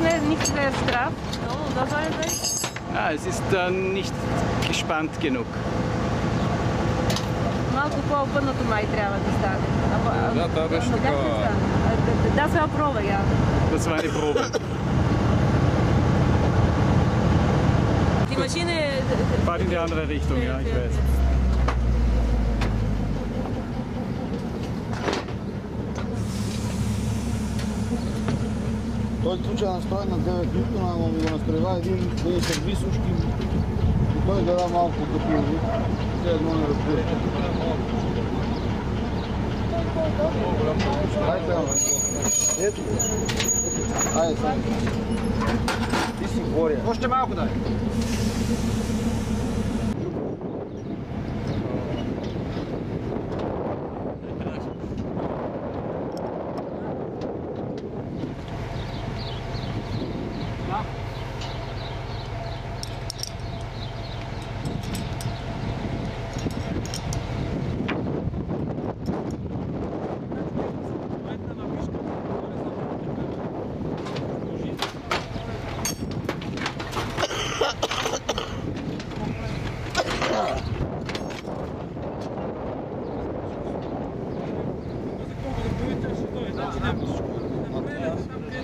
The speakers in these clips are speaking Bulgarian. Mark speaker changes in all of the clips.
Speaker 1: nicht sehr straff, oder soll es sein?
Speaker 2: Ja, es ist nicht gespannt genug.
Speaker 1: Малко по-обърнато май трябва да стане.
Speaker 3: Да, това беше така.
Speaker 1: Das war Probe, ja.
Speaker 2: Das war eine Probe.
Speaker 1: Die Maschine...
Speaker 2: Fahrt in die andere Richtung, ja, ich weiß.
Speaker 4: Този случай е настроен на 9 Ньютона, но ми го настроева един сервисушки и той гледа малко капилови. Те едно не разбира. Дайте, ето. Айде сега. Ти си горя. Още малко дай.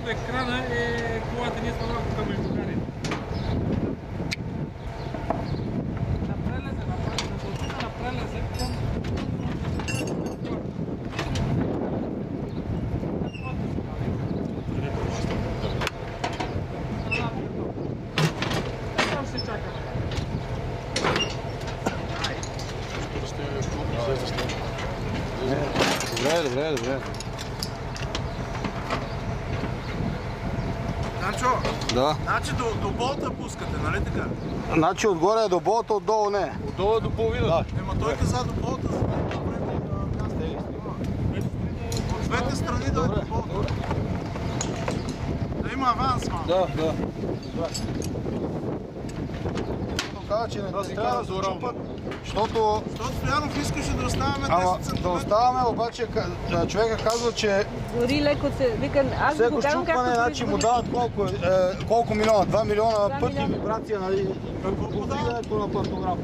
Speaker 3: Екрана е колата, ние сме малко към междугарите. Напрелезе. Там ще чакаме.
Speaker 4: Добре.
Speaker 5: Данчо,
Speaker 4: Да.
Speaker 5: значи до болта пускате, нали така?
Speaker 4: Значи отгоре е до болта, отдолу не.
Speaker 3: Отдолу до половина.
Speaker 4: Да.
Speaker 5: Ема той каза до болта, за от двете страни да е до болта. Да има аванс малко.
Speaker 4: Да. Каза, че не трябва да се чупат, защото
Speaker 5: Стоянов искаше да оставаме 10
Speaker 4: да
Speaker 5: центиметра.
Speaker 4: оставаме, обаче човека казва, че
Speaker 1: Дори леко се... Викам, аз го
Speaker 4: всеко
Speaker 1: казвам
Speaker 4: щупване,
Speaker 1: както
Speaker 4: значи му дават колко милиона? 2 милиона пъти
Speaker 1: милиона.
Speaker 4: вибрация, нали?
Speaker 5: Какво го дава?
Speaker 4: Повдигането на пантографа.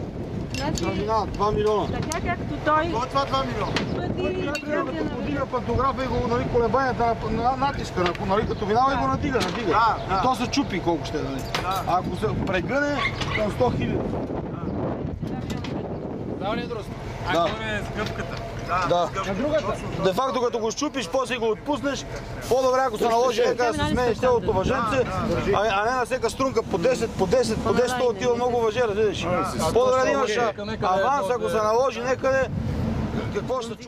Speaker 1: Значи,
Speaker 4: Разминава 2 милиона.
Speaker 1: така както той
Speaker 5: Кой е това 2 милиона?
Speaker 1: пъти...
Speaker 4: Трябва да подига пантографа и го, нали, колебанията на натиска, нали, като минава и го надига.
Speaker 5: Да.
Speaker 4: И то се чупи колко ще, нали?
Speaker 5: Да.
Speaker 4: Ако се прегъне, към 100 хиляди.
Speaker 3: Дава ли дръст?
Speaker 4: Да.
Speaker 3: Е с гъбката.
Speaker 4: Да. Де факто, като го щупиш, после го отпуснеш, по-добре ако се наложи нека да се смениш цялото въженце, а не на всека струнка по 10, по 10 отива много въже, разбираш. По-добре да имаш аванс, ако се наложи некъде, какво ще чупи.